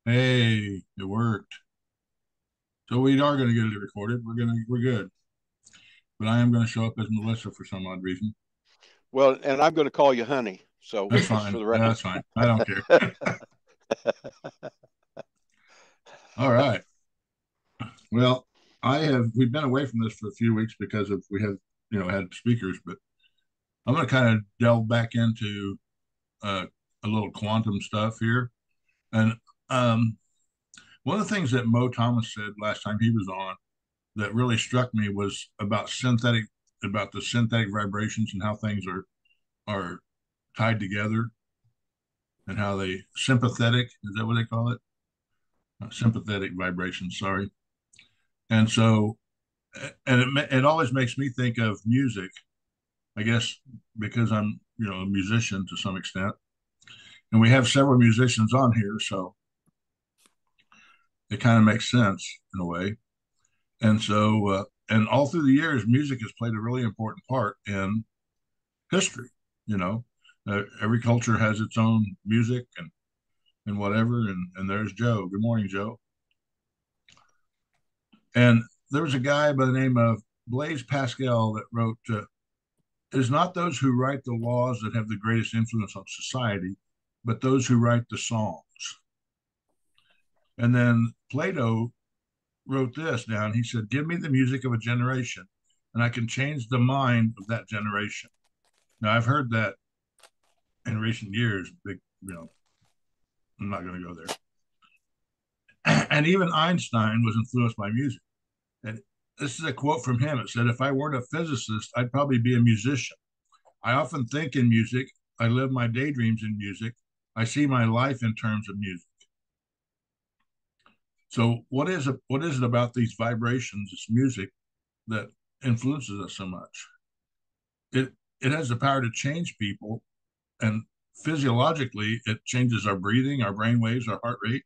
Hey, it worked. So we are going to get it recorded. We're good. But I am going to show up as Melissa for some odd reason. Well, and I'm going to call you honey. So That's just for fine. the Yeah, record. that's fine. I don't care. All right. Well, we've been away from this for a few weeks because of we have had speakers, but I'm going to kind of delve back into uh, a little quantum stuff here. And um, one of the things that Mo Thomas said last time he was on that really struck me was about the synthetic vibrations and how things are tied together and how they sympathetic is that what they call it? Sympathetic vibrations. Sorry. And so, and it always makes me think of music. I guess because I'm a musician to some extent, and we have several musicians on here, so it kind of makes sense in a way. And so, and all through the years, music has played a really important part in history. You know, every culture has its own music and whatever. And there's Joe. Good morning, Joe. And there was a guy by the name of Blaise Pascal that wrote, "It is not those who write the laws that have the greatest influence on society, but those who write the songs." And then Plato wrote this down. He said, "Give me the music of a generation, and I can change the mind of that generation." Now, I've heard that in recent years. I'm not going to go there. And even Einstein was influenced by music. And this is a quote from him. It said, "If I weren't a physicist, I'd probably be a musician. I often think in music. I live my daydreams in music. I see my life in terms of music." So, what is it about these vibrations, this music, that influences us so much? It it has the power to change people, and physiologically, it changes our breathing, our brain waves, our heart rate,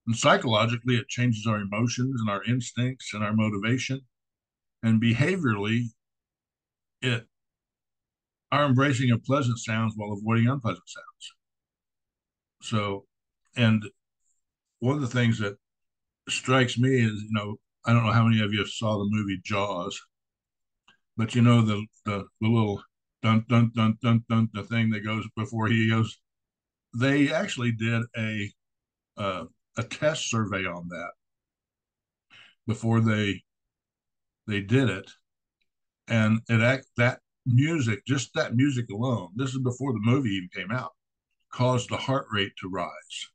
and psychologically, it changes our emotions and our instincts and our motivation. And behaviorally, it our embracing of pleasant sounds while avoiding unpleasant sounds. So, and one of the things that strikes me is, I don't know how many of you saw the movie Jaws, but the little dun dun dun dun dun the thing that goes before he goes. They actually did uh, a test survey on that before they did it, and that music, just that music alone, this is before the movie even came out, caused the heart rate to rise.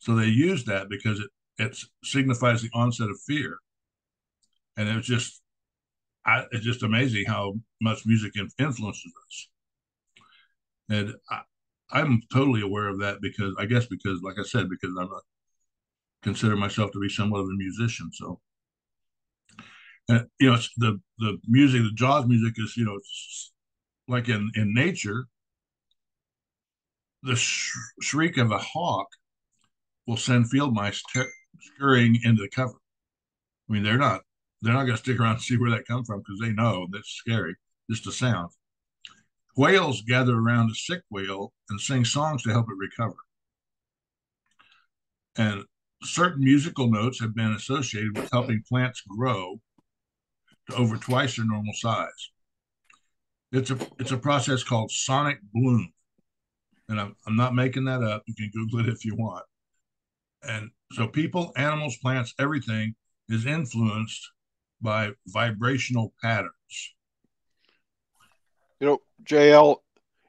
So they used that because it signifies the onset of fear, and it's just amazing how much music influences us. And I'm totally aware of that because I guess because, like I said, because consider myself to be somewhat of a musician. So, and it's the music, the Jaws music is, like in nature, the shriek of a hawk will send field mice scurrying into the cover. I mean, they're not going to stick around and see where that comes from because they know that's scary. Just the sound. Whales gather around a sick whale and sing songs to help it recover. And certain musical notes have been associated with helping plants grow to over twice their normal size. It's a process called sonic bloom, and I'm not making that up. You can Google it if you want. And so, people, animals, plants, everything is influenced by vibrational patterns. JL,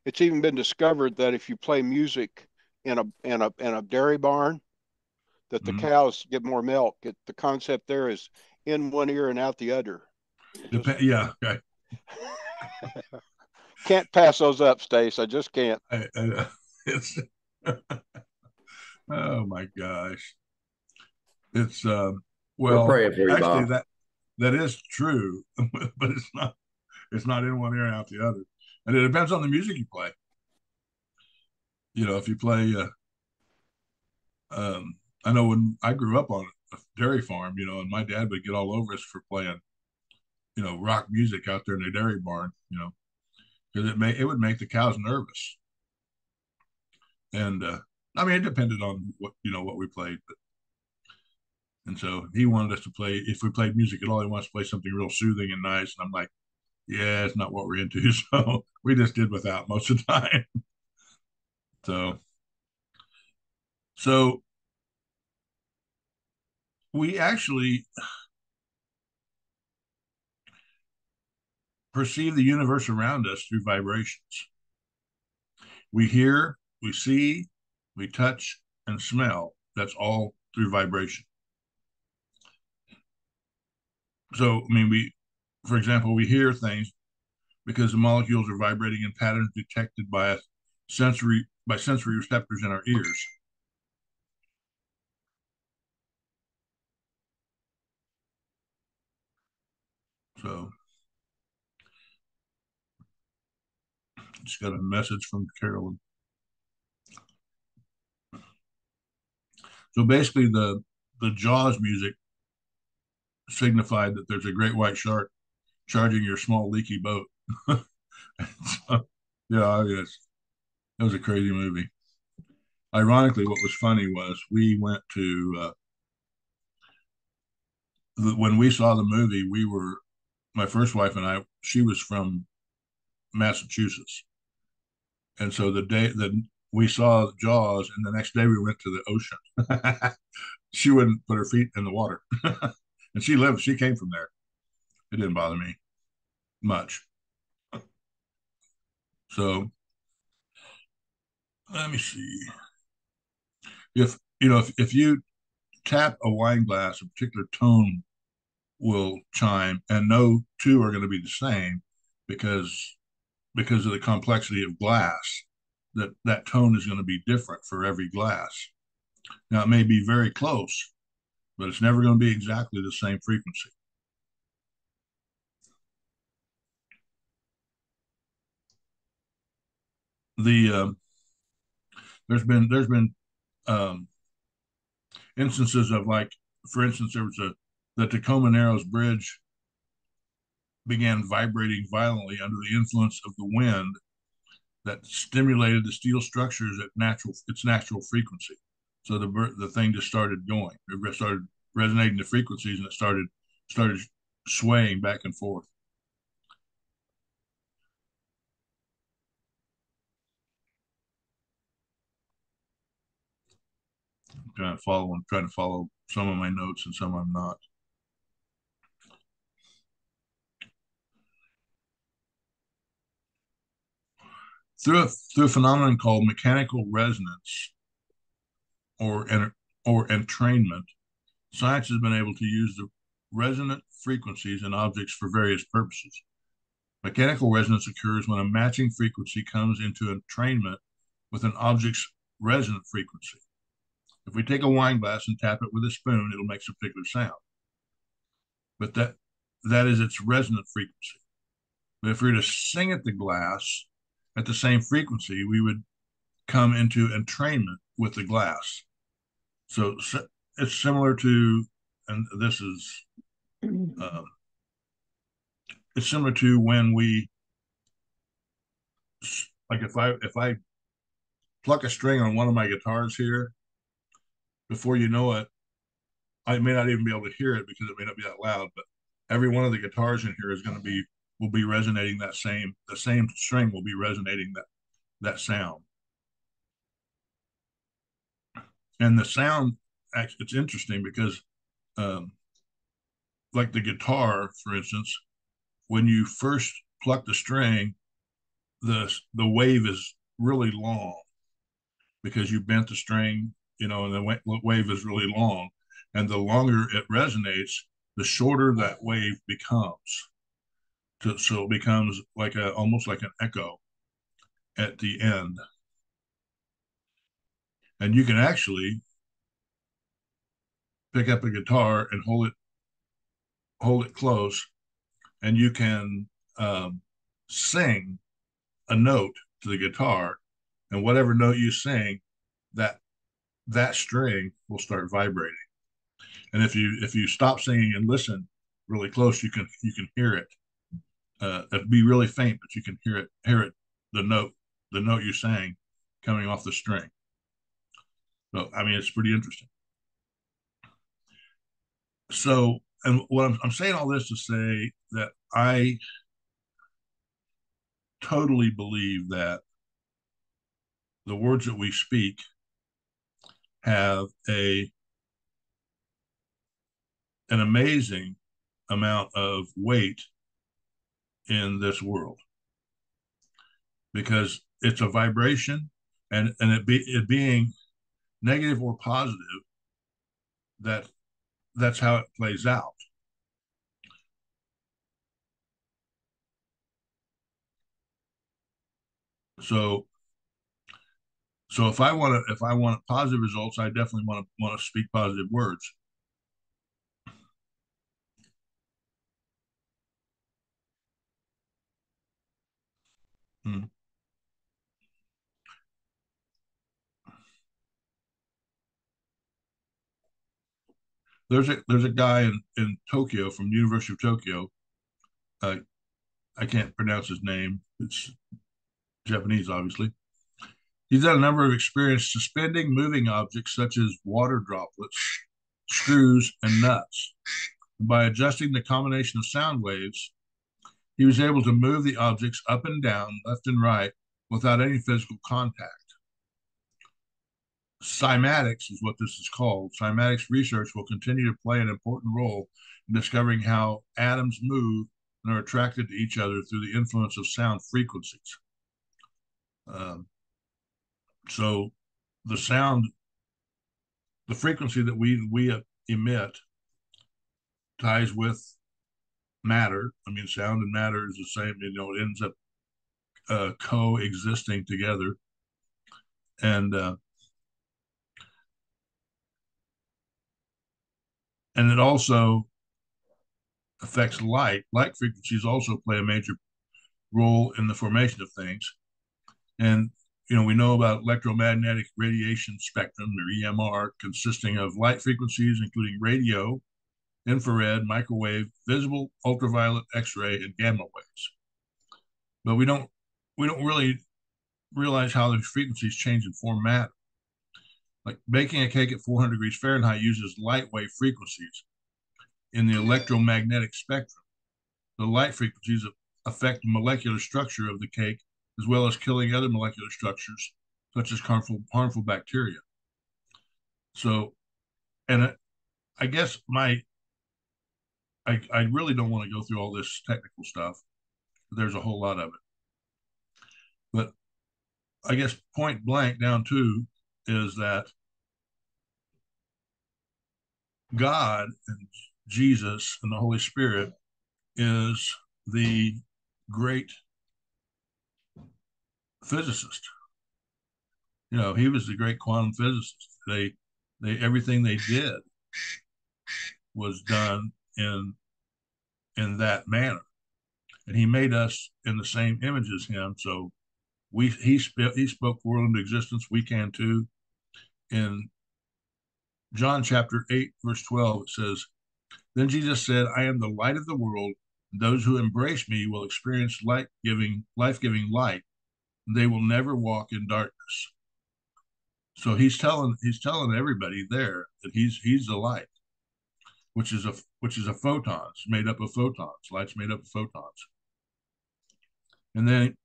it's even been discovered that if you play music in a dairy barn, that the Mm-hmm. cows get more milk. The concept there is in one ear and out the other. Just Yeah, okay. can't pass those up, Stace. I just can't. It's oh my gosh. It's We're well, praying for you, actually Bob. that is true, but it's not in one ear and out the other. And it depends on the music you play. If you play I know when I grew up on a dairy farm, and my dad would get all over us for playing, rock music out there in the dairy barn, because it would make the cows nervous. And I mean, it depended on what we played, but and so he wanted us to play. If we played music at all, he wants to play something real soothing and nice. And I'm like, yeah, it's not what we're into. So we just did without most of the time. So so we actually perceive the universe around us through vibrations. We hear, we see, we touch, and smell. That's all through vibration. So, I mean, for example, we hear things because the molecules are vibrating in patterns detected by sensory receptors in our ears. So, just got a message from Carolyn. So basically, the Jaws music signified that there's a great white shark charging your small leaky boat. So, yeah, yes, it was a crazy movie. Ironically, what was funny was we went to when we saw the movie. We were my first wife and I. She was from Massachusetts, and so the day that we saw Jaws, and the next day we went to the ocean. She wouldn't put her feet in the water, and she came from there. It didn't bother me much. So let me see. If you tap a wine glass, a particular tone will chime, and no two are going to be the same because because of the complexity of glass. That tone is going to be different for every glass. Now it may be very close, but it's never going to be exactly the same frequency. The there's been um, instances of, like, for instance, there was a the Tacoma Narrows Bridge began vibrating violently under the influence of the wind that stimulated the steel structures at its natural frequency. So the thing just started going. It started resonating the frequencies, and it started swaying back and forth. Trying to follow some of my notes and some I'm not. Through a phenomenon called mechanical resonance or or entrainment, science has been able to use the resonant frequencies in objects for various purposes. Mechanical resonance occurs when a matching frequency comes into entrainment with an object's resonant frequency. If we take a wine glass and tap it with a spoon, it'll make a particular sound, but that is its resonant frequency. But if we were to sing at the glass at the same frequency, we would come into entrainment with the glass. So it's similar to, and this is, uh, it's similar to when we, like, if I pluck a string on one of my guitars here, before you know it, I may not even be able to hear it because it may not be that loud, but every one of the guitars in here is going to be will be resonating the same string will be resonating that sound. And the sound, actually, it's interesting because, um, like the guitar, for instance, when you first pluck the string, the wave is really long because you bent the string, and the wave is really long. And the longer it resonates, the shorter that wave becomes. So it becomes almost like an echo at the end. And you can actually pick up a guitar and hold it close, and you can sing a note to the guitar, and whatever note you sing, that that string will start vibrating. And if you stop singing and listen really close, you can hear it. It'd be really faint, but you can hear it. The note you sang coming off the string. So, I mean, it's pretty interesting. So, and what I'm saying all this to say that I totally believe that the words that we speak have an amazing amount of weight in this world because it's a vibration, and it being negative or positive, that that's how it plays out. So if I want positive results, I definitely want to speak positive words. Hmm. There's a guy in Tokyo from the University of Tokyo. Uh, I can't pronounce his name. It's Japanese, obviously. He's had a number of experience suspending moving objects such as water droplets, screws, and nuts. By adjusting the combination of sound waves, he was able to move the objects up and down, left and right, without any physical contact. Cymatics is what this is called. Cymatics research will continue to play an important role in discovering how atoms move and are attracted to each other through the influence of sound frequencies. Um, so the sound, the frequency that we emit ties with matter. I mean, sound and matter is the same. It ends up coexisting together, and and it also affects light. Light frequencies also play a major role in the formation of things. And we know about electromagnetic radiation spectrum, or EMR, consisting of light frequencies, including radio, infrared, microwave, visible, ultraviolet, X-ray, and gamma waves. But we don't really realize how these frequencies change and form matter. Like baking a cake at 400 degrees Fahrenheit uses light wave frequencies in the electromagnetic spectrum. The light frequencies affect the molecular structure of the cake, as well as killing other molecular structures, such as harmful bacteria. So, and I guess I really don't want to go through all this technical stuff. There's a whole lot of it. But I guess point blank down to is that God and Jesus and the Holy Spirit is the great physicist. He was the great quantum physicist. They everything they did was done in that manner, and He made us in the same image as Him. So he spoke world into existence. We can too. In John chapter 8, verse 12, it says, "Then Jesus said, I am the light of the world. Those who embrace me will experience life-giving light. They will never walk in darkness." So he's telling everybody there that he's the light, which is a photon. It's made up of photons. Light's made up of photons. And then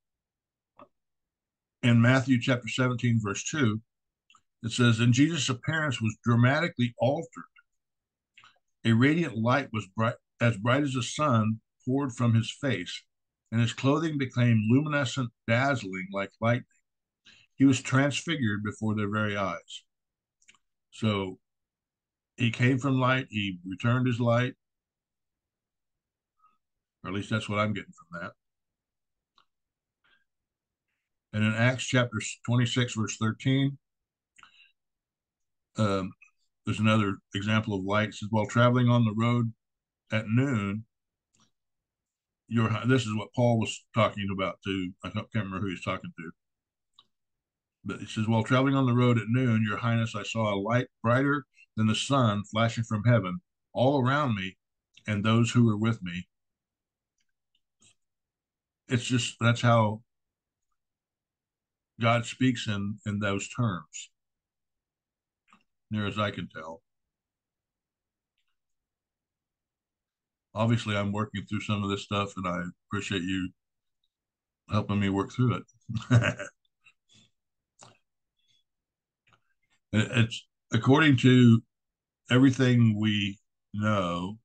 in Matthew chapter 17, verse 2, it says, "And Jesus' appearance was dramatically altered. A radiant light was bright as the sun poured from his face, and his clothing became luminescent, dazzling like lightning. He was transfigured before their very eyes." So he came from light, he returned his light, or at least that's what I'm getting from that. And in Acts chapter 26, verse 13, um, there's another example of light. It says, "While traveling on the road at noon, this is what Paul was talking about too. I can't remember who he's talking to. But it says, "While traveling on the road at noon, Your Highness, I saw a light brighter than the sun flashing from heaven all around me and those who were with me." It's just that's how God speaks in those terms. near as I can tell. Obviously, I'm working through some of this stuff, and I appreciate you helping me work through it. It's according to everything we know,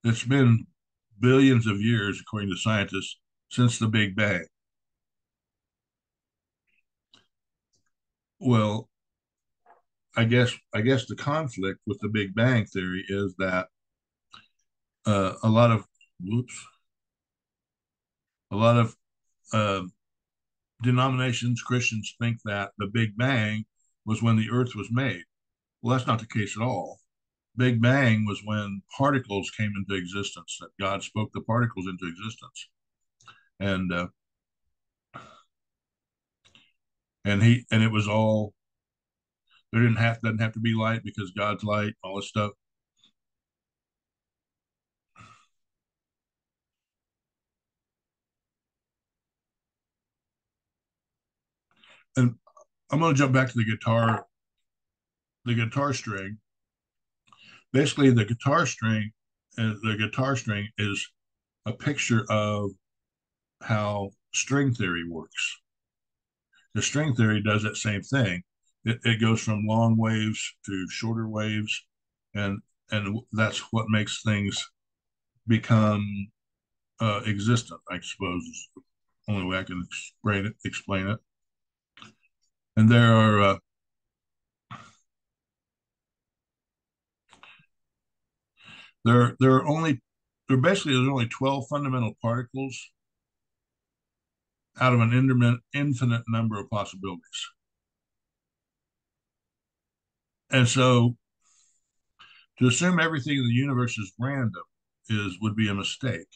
it's been billions of years, according to scientists, since the Big Bang. Well, I guess the conflict with the Big Bang theory is that a lot of whoops, a lot of uh, denominations, Christians think that the Big Bang was when the Earth was made. Well, that's not the case at all. Big Bang was when particles came into existence, that God spoke the particles into existence. And and it was all there doesn't have to be light because God's light, all this stuff. And I'm going to jump back to the guitar string. Basically, the guitar string is a picture of how string theory works. The string theory does that same thing. It goes from long waves to shorter waves, and that's what makes things become existent. I suppose is the only way I can explain it. And there are only there basically there's only 12 fundamental particles out of an infinite number of possibilities. And so to assume everything in the universe is random would be a mistake.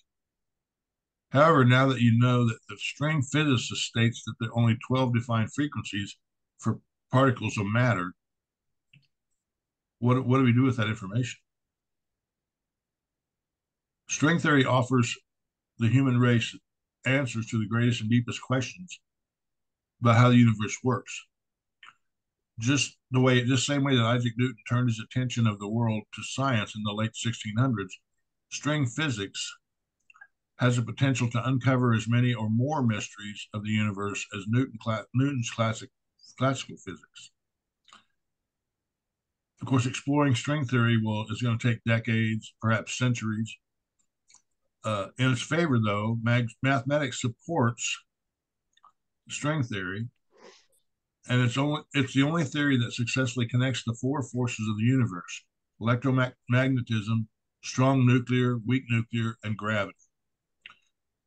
However, now that you know that the string physicist states that there are only 12 defined frequencies for particles of matter, what do we do with that information? String theory offers the human race answers to the greatest and deepest questions about how the universe works. Just same way that Isaac Newton turned his attention of the world to science in the late 1600s, string physics has the potential to uncover as many or more mysteries of the universe as Newton's classical physics. Of course, exploring string theory is going to take decades, perhaps centuries. In its favor, though, mathematics supports string theory, and it's the only theory that successfully connects the four forces of the universe: electromagnetism, strong nuclear, weak nuclear, and gravity.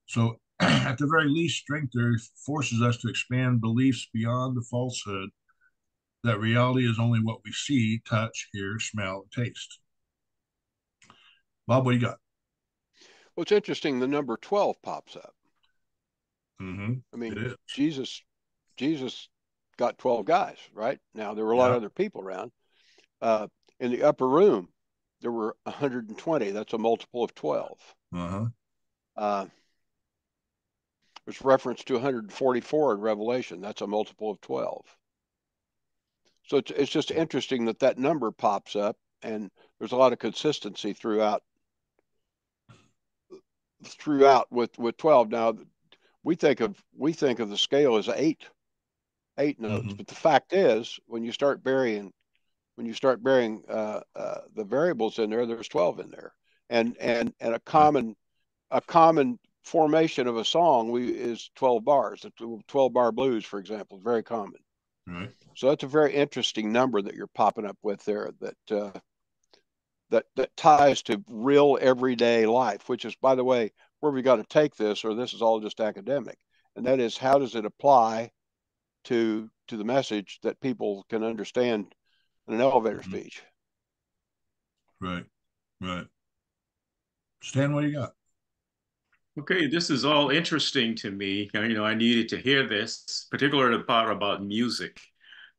So, at the very least, string theory forces us to expand beliefs beyond the falsehood that reality is only what we see, touch, hear, smell, and taste. Bob, what do you got? Well, it's interesting. The number 12 pops up. Mm-hmm. I mean, It is. Jesus got 12 guys, right? Now there were a lot Yeah. of other people around. In the upper room, there were 120. That's a multiple of 12. Uh-huh. Uh, there's reference to 144 in Revelation. That's a multiple of 12. So it's just interesting that that number pops up, and there's a lot of consistency throughout with 12. Now we think of the scale as eight notes, Mm-hmm. but the fact is when you start burying the variables in there, there's 12 in there, and Right. a common formation of a song is 12 bars. The 12 bar blues, for example, is very common. Right. So that's a very interesting number that you're popping up with there that ties to real everyday life, which is, by the way, where we got to take this, or this is all just academic, and that is how does it apply to the message that people can understand in an elevator Mm-hmm. speech. Right. Right. Stan, what do you got? Okay, this is all interesting to me. I needed to hear this, particularly the part about music.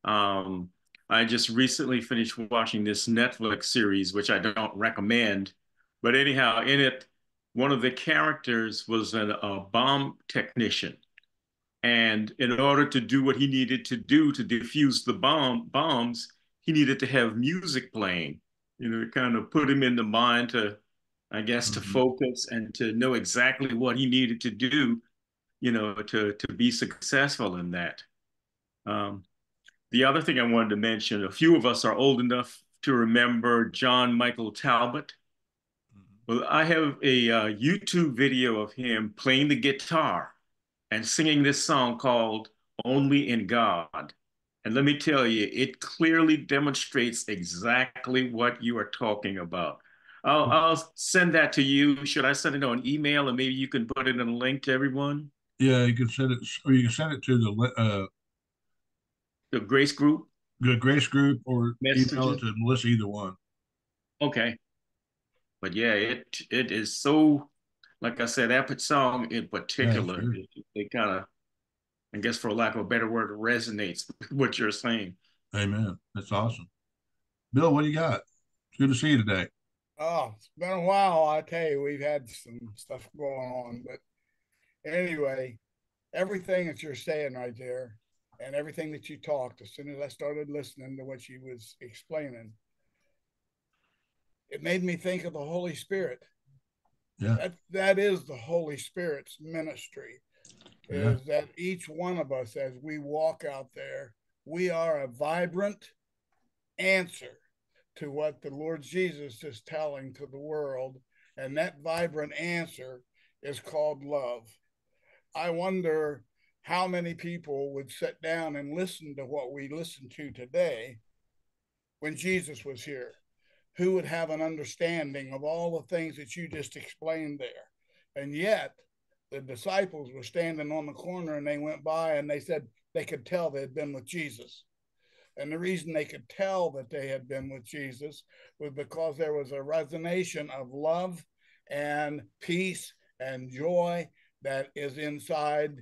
Um, I just recently finished watching this Netflix series, which I don't recommend. But anyhow, in it, one of the characters was a bomb technician. And in order to do what he needed to do to defuse the bombs, he needed to have music playing, to kind of put him in the mind to, I guess, to Mm-hmm. focus and to know exactly what he needed to do, to be successful in that. Um, the other thing I wanted to mention, a few of us are old enough to remember John Michael Talbot. Well, I have a YouTube video of him playing the guitar and singing this song called Only in God. And let me tell you, it clearly demonstrates exactly what you are talking about. I'll send that to you. Should I send it on email and maybe you can put it in a link to everyone? Yeah, you can send it, or you can send it to The Grace Group the Grace Group, or email it messages? to Melissa. Either one. Okay. But yeah, it is so, like I said, that song in Yeah, that's particular, good. it kind of, I guess for lack of a better word, resonates with what you're saying. Amen. That's awesome. Bill, what do you got? It's good to see you today. Oh, it's been a while. I tell you, we've had some stuff going on, but anyway, everything that you're saying right there, and everything that you talked, as soon as I started listening to what you was explaining, it made me think of the Holy Spirit. Yeah. That is the Holy Spirit's ministry. Yeah. Is that each one of us, as we walk out there, we are a vibrant answer to what the Lord Jesus is telling to the world. And that vibrant answer is called love. I wonder how many people would sit down and listen to what we listen to today when Jesus was here, who would have an understanding of all the things that you just explained there. And yet, the disciples were standing on the corner and they went by and they said they could tell they had been with Jesus. And the reason they could tell that they had been with Jesus was because there was a resonance of love and peace and joy that is inside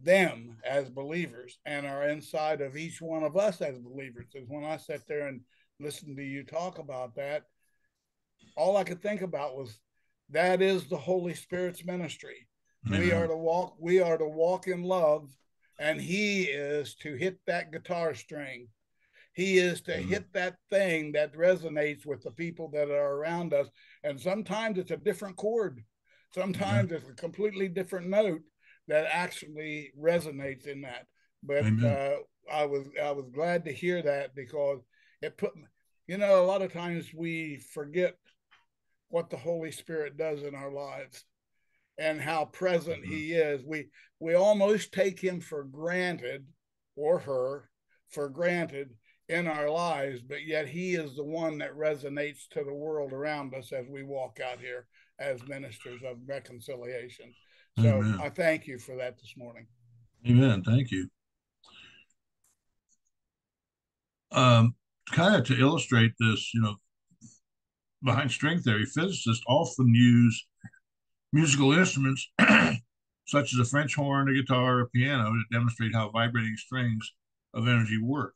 them as believers and are inside of each one of us as believers. Because when I sat there and listened to you talk about that, all I could think about was that is the Holy Spirit's ministry. Amen. We are to walk in love, and he is to hit that guitar string. He is to hit that thing that resonates with the people that are around us. And sometimes it's a different chord. Sometimes it's a completely different note that actually resonates in that. But I was glad to hear that, because it put, a lot of times we forget what the Holy Spirit does in our lives and how present he is. We almost take him for granted, or her for granted, in our lives, but yet he is the one that resonates to the world around us as we walk out here as ministers of reconciliation. So Amen. I thank you for that this morning. Amen. Thank you. Kind of to illustrate this, behind string theory, physicists often use musical instruments such as a French horn, a guitar, or a piano to demonstrate how vibrating strings of energy work.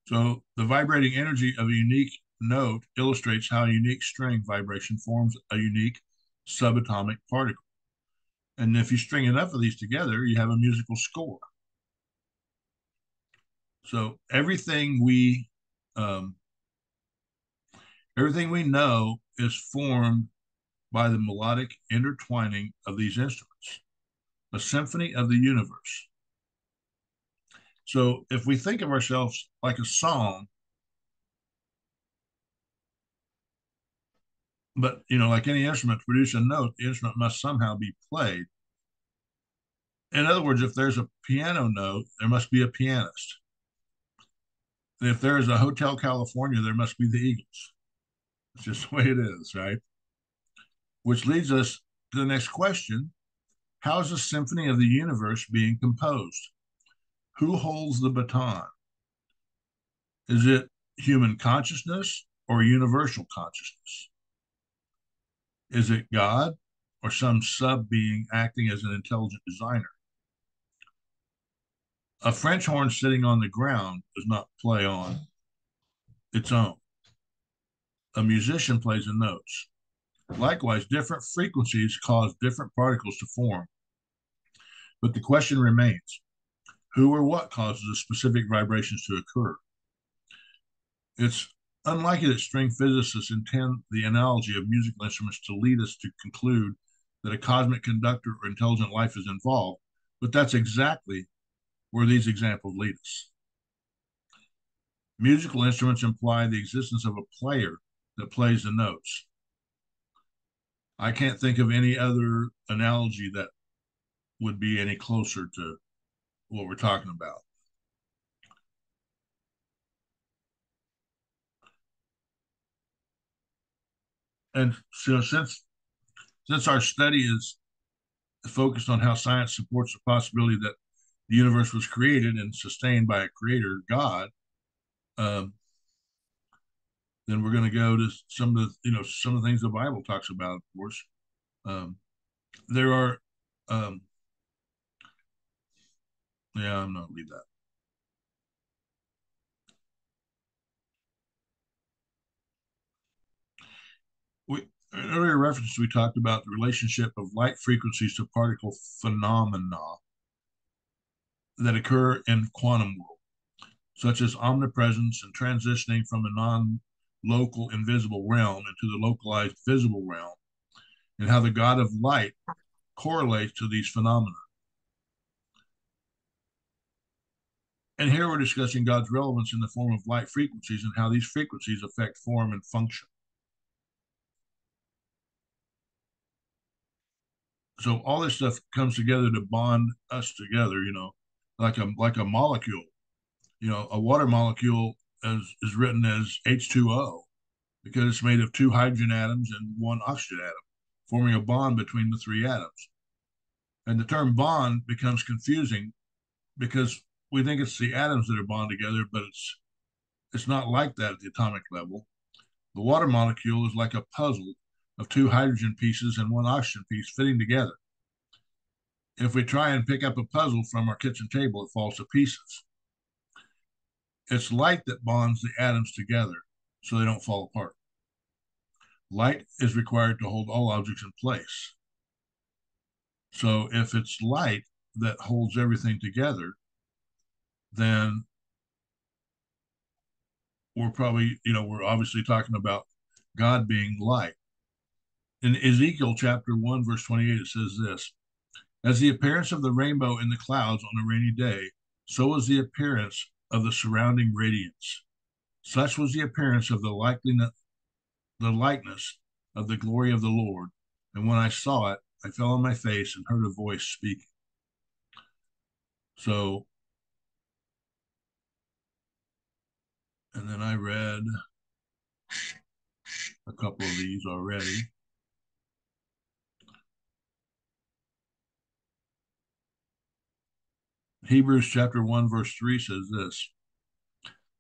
So the vibrating energy of a unique note illustrates how a unique string vibration forms a unique subatomic particle. And if you string enough of these together, you have a musical score. So everything we know is formed by the melodic intertwining of these instruments, a symphony of the universe. So if we think of ourselves like a song, but like any instrument, to produce a note, the instrument must somehow be played. In other words, if there's a piano note, there must be a pianist. And if there is a Hotel California, there must be the Eagles. It's just the way it is, right? Which leads us to the next question. How is the symphony of the universe being composed? Who holds the baton? Is it human consciousness or universal consciousness? Is it God or some sub being acting as an intelligent designer? A French horn sitting on the ground does not play on its own. A musician plays the notes. Likewise, different frequencies cause different particles to form. But the question remains, who or what causes the specific vibrations to occur? It's unlikely that string physicists intend the analogy of musical instruments to lead us to conclude that a cosmic conductor or intelligent life is involved, but that's exactly where these examples lead us. Musical instruments imply the existence of a player that plays the notes. I can't think of any other analogy that would be any closer to what we're talking about. And so since our study is focused on how science supports the possibility that the universe was created and sustained by a creator, God, um, then we're going to go to some of the things the Bible talks about. Of course, there are, yeah, I'm not leave that. In earlier references, we talked about the relationship of light frequencies to particle phenomena that occur in quantum world, such as omnipresence and transitioning from a non-local invisible realm into the localized visible realm, and how the God of light correlates to these phenomena. And here we're discussing God's relevance in the form of light frequencies and how these frequencies affect form and function. So all this stuff comes together to bond us together, like a molecule. A water molecule is written as H2O because it's made of two hydrogen atoms and one oxygen atom, forming a bond between the three atoms. And the term bond becomes confusing because we think it's the atoms that are bond together, but it's not like that at the atomic level. The water molecule is like a puzzle of two hydrogen pieces and one oxygen piece fitting together. If we try and pick up a puzzle from our kitchen table, it falls to pieces. It's light that bonds the atoms together so they don't fall apart. Light is required to hold all objects in place. So if it's light that holds everything together, then we're probably, we're obviously talking about God being light. In Ezekiel chapter 1, verse 28, it says this: as the appearance of the rainbow in the clouds on a rainy day, so was the appearance of the surrounding radiance. Such was the appearance of the likeness of the glory of the Lord. And when I saw it, I fell on my face and heard a voice speaking. So, and then I read a couple of these already. Hebrews chapter 1, verse 3 says this: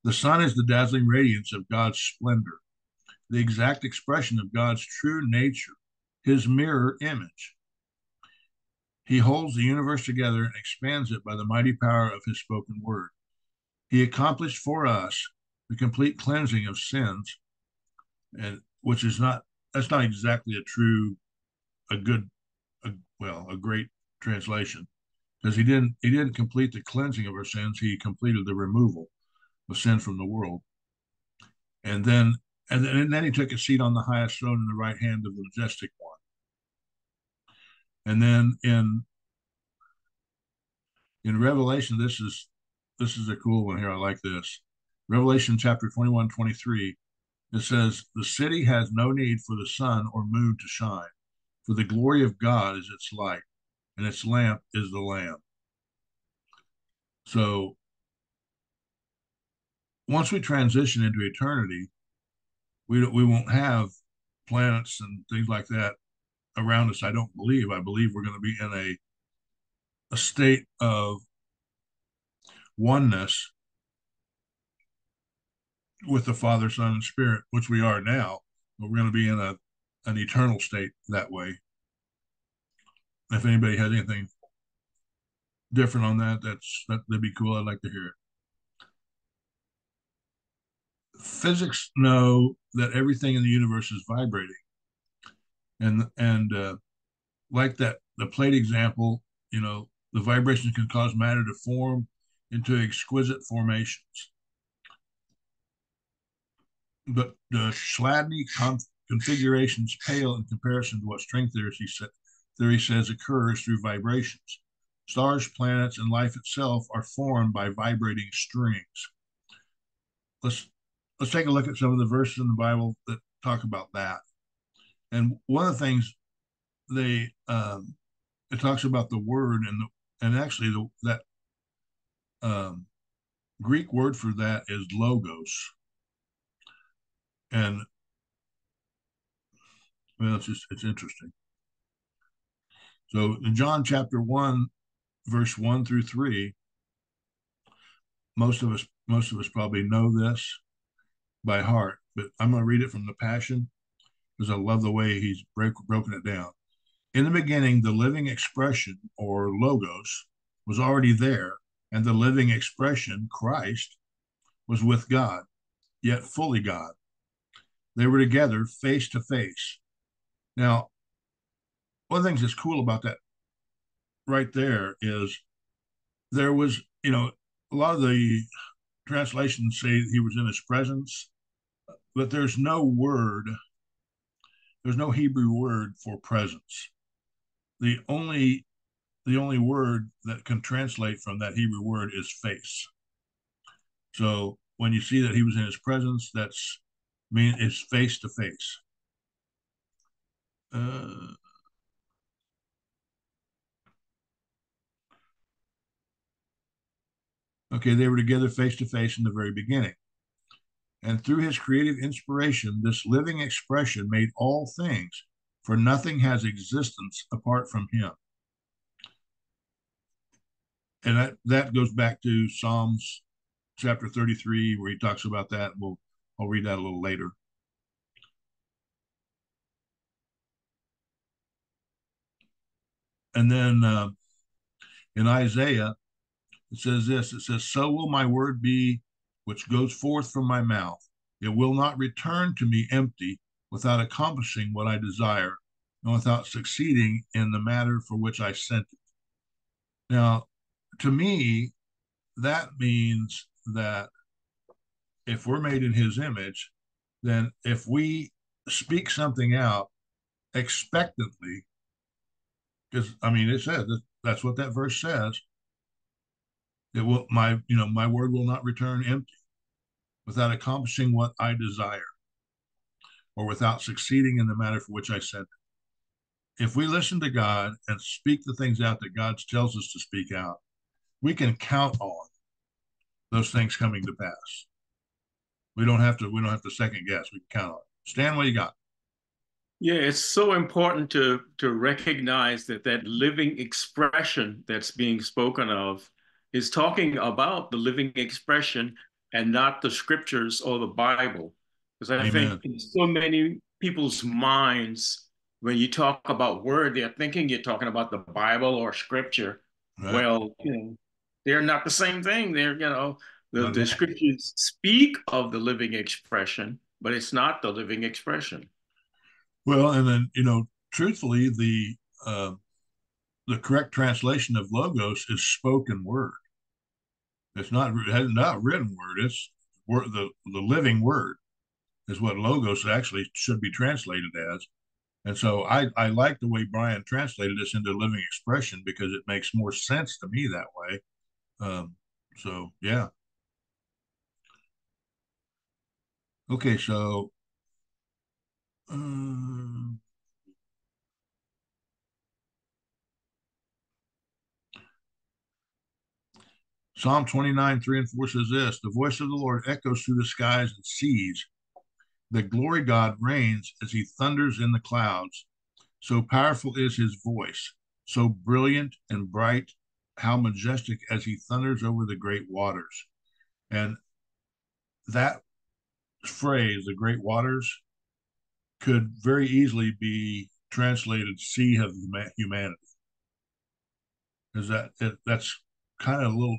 the sun is the dazzling radiance of God's splendor, the exact expression of God's true nature, his mirror image. He holds the universe together and expands it by the mighty power of his spoken word. He accomplished for us the complete cleansing of sins, and that's not exactly a great translation, because he didn't complete the cleansing of our sins. He completed the removal of sin from the world. And then he took a seat on the highest throne in the right hand of the majestic one. And then in Revelation, this is a cool one here. I like this. Revelation chapter 21, 23. It says, the city has no need for the sun or moon to shine, for the glory of God is its light, and its lamp is the Lamb. So once we transition into eternity, we won't have planets and things like that around us. I believe we're going to be in a state of oneness with the Father, Son, and Spirit, which we are now. But we're going to be in an eternal state that way. If anybody has anything different on that'd be cool. I'd like to hear it. Physics know that everything in the universe is vibrating, and like that the plate example, The vibrations can cause matter to form into exquisite formations. But the Chladni configurations pale in comparison to what string theory says occurs through vibrations. Stars, planets, and life itself are formed by vibrating strings. Let's take a look at some of the verses in the Bible that talk about that. And one of the things it talks about the word, and actually that Greek word for that is logos. And well, it's interesting. So in John chapter 1, verse 1 through 3, most of us probably know this by heart, but I'm going to read it from the Passion because I love the way he's broken it down. In the beginning, the living expression, or logos, was already there, and the living expression, Christ, was with God, yet fully God. They were together face to face. Now, one of the things that's cool about that right there is there was, a lot of the translations say he was in his presence, but there's no Hebrew word for presence. The only word that can translate from that Hebrew word is face. So when you see that he was in his presence, it's face to face. Okay, they were together face to face in the very beginning. And through his creative inspiration, this living expression made all things, for nothing has existence apart from him. And that goes back to Psalms chapter 33, where he talks about that. I'll read that a little later. And then in Isaiah, it says this, it says, so will my word be which goes forth from my mouth. It will not return to me empty, without accomplishing what I desire, and without succeeding in the matter for which I sent it. Now, to me, that means that if we're made in his image, then if we speak something out expectantly, because it says that's what that verse says. It will my word will not return empty, without accomplishing what I desire, or without succeeding in the matter for which I sent it. If we listen to God and speak the things out that God tells us to speak out, we can count on those things coming to pass. We don't have to second guess. We can count on it. Stan, what do you got? Yeah, it's so important to recognize that living expression that's being spoken of is talking about the living expression and not the scriptures or the Bible. Because I Amen. think in so many people's minds, when you talk about word, they're thinking you're talking about the Bible or scripture. Right. Well, they're not the same thing. They're, the scriptures speak of the living expression, but it's not the living expression. Well, and then, truthfully, the correct translation of logos is spoken word. It's not written word. It's the living word is what logos actually should be translated as. And so I like the way Brian translated this into living expression, because it makes more sense to me that way. So yeah. Okay, so Psalm 29, 3 and 4 says this, the voice of the Lord echoes through the skies and seas. The glory God reigns as he thunders in the clouds. So powerful is his voice, so brilliant and bright, how majestic as he thunders over the great waters. And that phrase, the great waters, could very easily be translated sea of humanity. Is that's kind of a little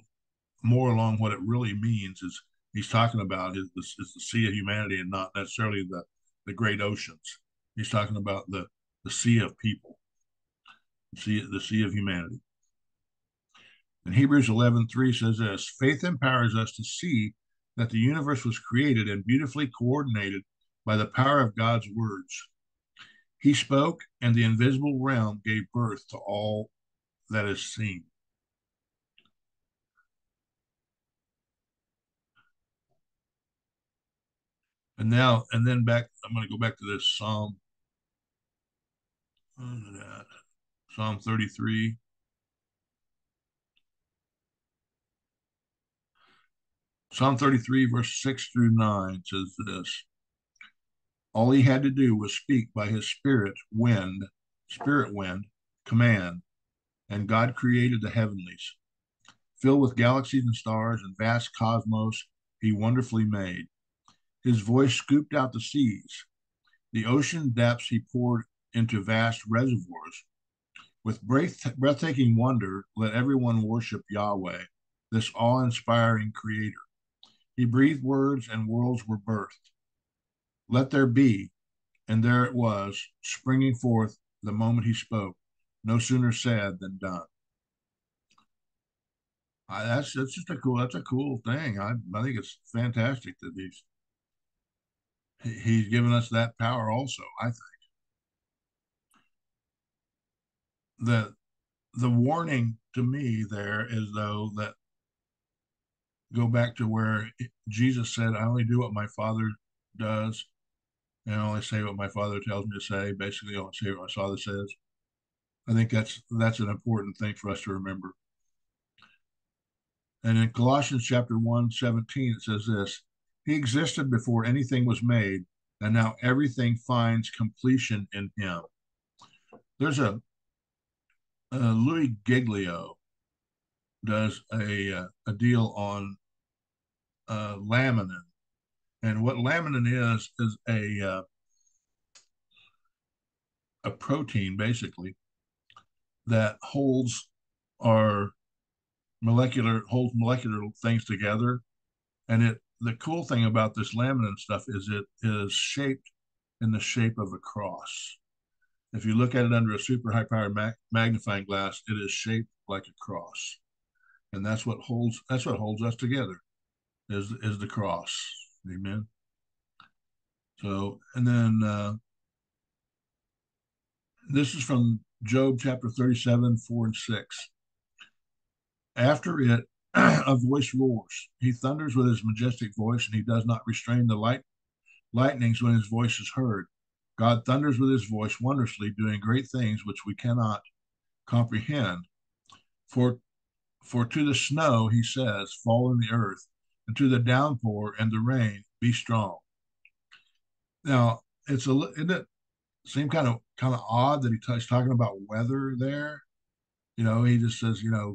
more along what it really means is he's talking about is the sea of humanity, and not necessarily the great oceans. He's talking about the sea of people, the sea of humanity. And Hebrews 11:3 says this: faith empowers us to see that the universe was created and beautifully coordinated by the power of God's words. He spoke, and the invisible realm gave birth to all that is seen. And then back, I'm going to go back to this Psalm 33. Psalm 33, verse 6 through 9 says this: all he had to do was speak by his spirit wind, command, and God created the heavenlies. Filled with galaxies and stars and vast cosmos, he wonderfully made. His voice scooped out the seas. The ocean depths he poured into vast reservoirs. With breathtaking wonder, let everyone worship Yahweh, this awe-inspiring creator. He breathed words and worlds were birthed. Let there be, and there it was, springing forth the moment he spoke. No sooner said than done. That's just that's a cool thing. I think it's fantastic that he's given us that power also. I think that the warning to me there is, though, that go back to where Jesus said, I only do what my Father does, and I only say what my Father tells me to say. Basically, I only say what my Father says. I think that's an important thing for us to remember. And in Colossians chapter 1:17, it says this: he existed before anything was made, and now everything finds completion in him. There's a Louis Giglio does a deal on laminin, and what laminin is a protein basically that holds molecular things together. And the cool thing about this laminin stuff is it is shaped in the shape of a cross. If you look at it under a super high power magnifying glass, it is shaped like a cross, and that's what holds us together is the cross. Amen. So, and then this is from Job chapter 37:4-6. After it, a voice roars. He thunders with his majestic voice, and he does not restrain the lightnings when his voice is heard. God thunders with his voice wondrously, doing great things which we cannot comprehend. For to the snow, he says, fall in the earth, and to the downpour and the rain, be strong. Now, isn't it seem kind of odd that he's talking about weather there? He just says, I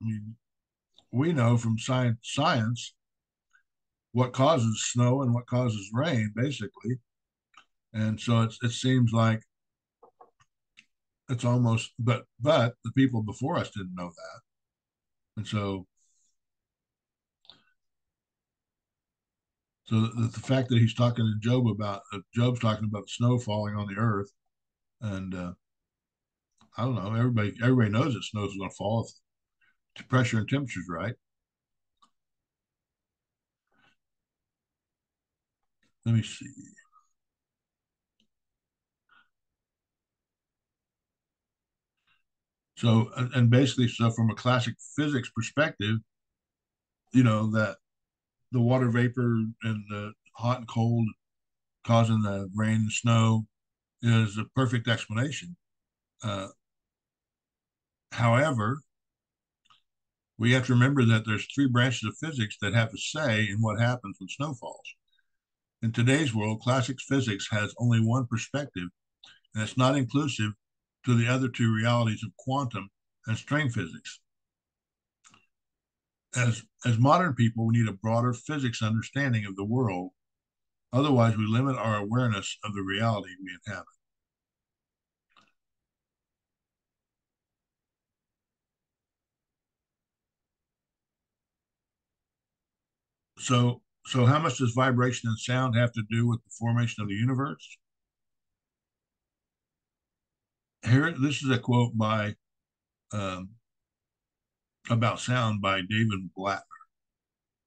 mean, we know from science what causes snow and what causes rain, basically. And so it seems like it's almost, but the people before us didn't know that. And so the fact that he's talking to Job about, Job's talking about snow falling on the earth, and I don't know, everybody knows that snow is going to fall if the pressure and temperature's right. Let me see. So, and basically, so from a classic physics perspective, that the water vapor and the hot and cold causing the rain and snow is a perfect explanation. However, we have to remember that there's three branches of physics that have a say in what happens when snow falls. In today's world, classic physics has only one perspective, and it's not inclusive to the other two realities of quantum and string physics. As modern people, we need a broader physics understanding of the world. Otherwise, we limit our awareness of the reality we inhabit. So how much does vibration and sound have to do with the formation of the universe? Here, this is a quote by about sound by David Blattner.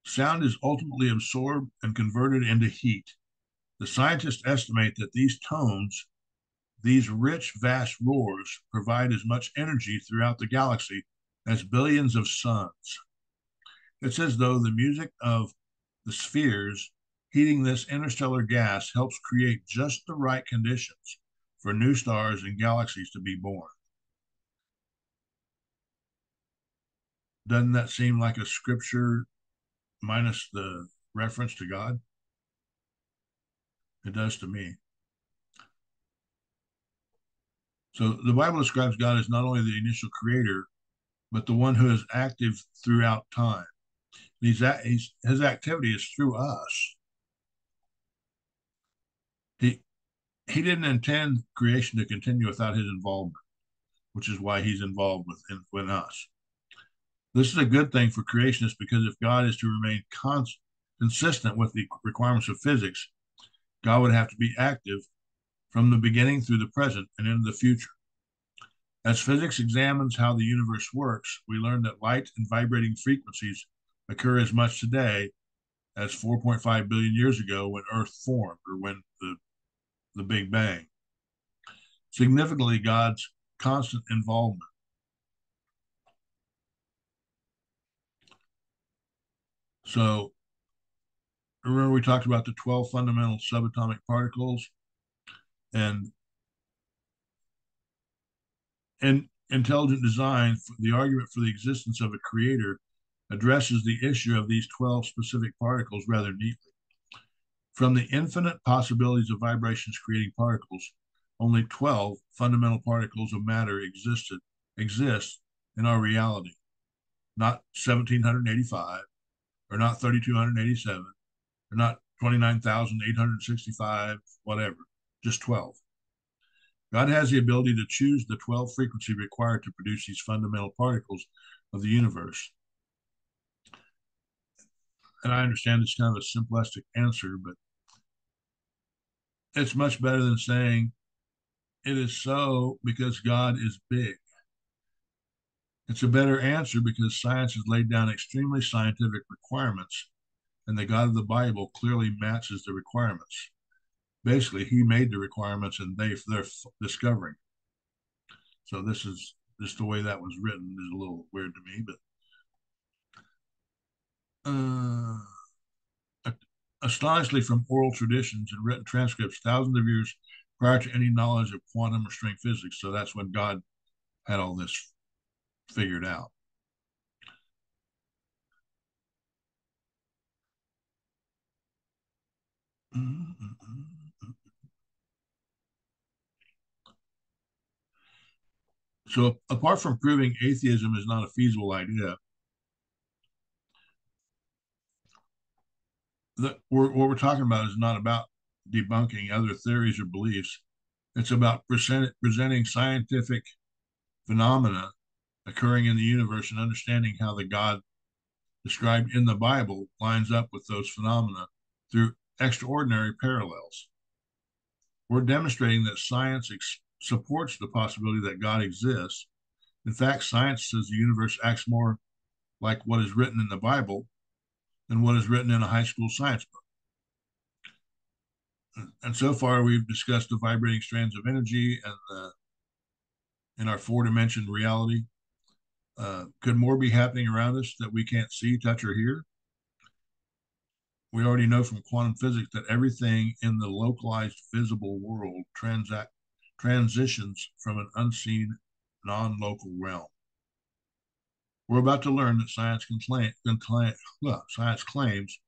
Sound is ultimately absorbed and converted into heat. The scientists estimate that these tones, these rich, vast roars, provide as much energy throughout the galaxy as billions of suns. It's as though the music of the spheres heating this interstellar gas helps create just the right conditions for new stars and galaxies to be born. Doesn't that seem like a scripture minus the reference to God? It does to me. So the Bible describes God as not only the initial creator, but the one who is active throughout time. His activity is through us. He didn't intend creation to continue without his involvement, which is why he's involved with us. This is a good thing for creationists because if God is to remain consistent with the requirements of physics, God would have to be active from the beginning through the present and into the future. As physics examines how the universe works, we learn that light and vibrating frequencies occur as much today as 4.5 billion years ago when Earth formed, or when the Big Bang. Significantly, God's constant involvement. So, remember we talked about the 12 fundamental subatomic particles, and in intelligent design, the argument for the existence of a creator addresses the issue of these 12 specific particles rather neatly. From the infinite possibilities of vibrations creating particles, only 12 fundamental particles of matter exist in our reality, not 1785, or not 3287, or not 29,865, whatever, just 12. God has the ability to choose the 12 frequency required to produce these fundamental particles of the universe. And I understand it's kind of a simplistic answer, but it's much better than saying it is so because God is big. It's a better answer because science has laid down extremely scientific requirements, and the God of the Bible clearly matches the requirements. Basically, he made the requirements and they're discovering. So this is just the way that was written is a little weird to me, but astonishingly, from oral traditions and written transcripts thousands of years prior to any knowledge of quantum or string physics. So that's when God had all this figured out. So apart from proving atheism is not a feasible idea, what we're talking about is not about debunking other theories or beliefs. It's about presenting scientific phenomena occurring in the universe and understanding how the God described in the Bible lines up with those phenomena through extraordinary parallels. We're demonstrating that science supports the possibility that God exists. In fact, science says the universe acts more like what is written in the Bible than what is written in a high school science book. And so far, we've discussed the vibrating strands of energy and in our four-dimension reality. Could more be happening around us that we can't see, touch, or hear? We already know from quantum physics that everything in the localized visible world transitions from an unseen, non-local realm. We're about to learn that science claims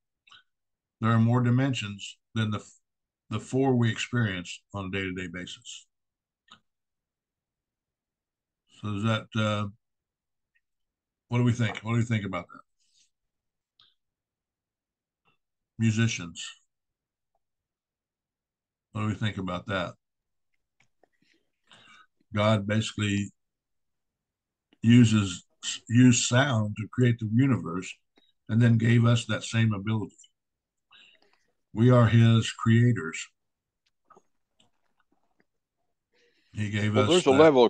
there are more dimensions than the four we experience on a day-to-day basis. So is that, what do we think? What do you think about that? Musicians, what do we think about that? God basically used sound to create the universe and then gave us that same ability. We are his creators. He gave us there's a level.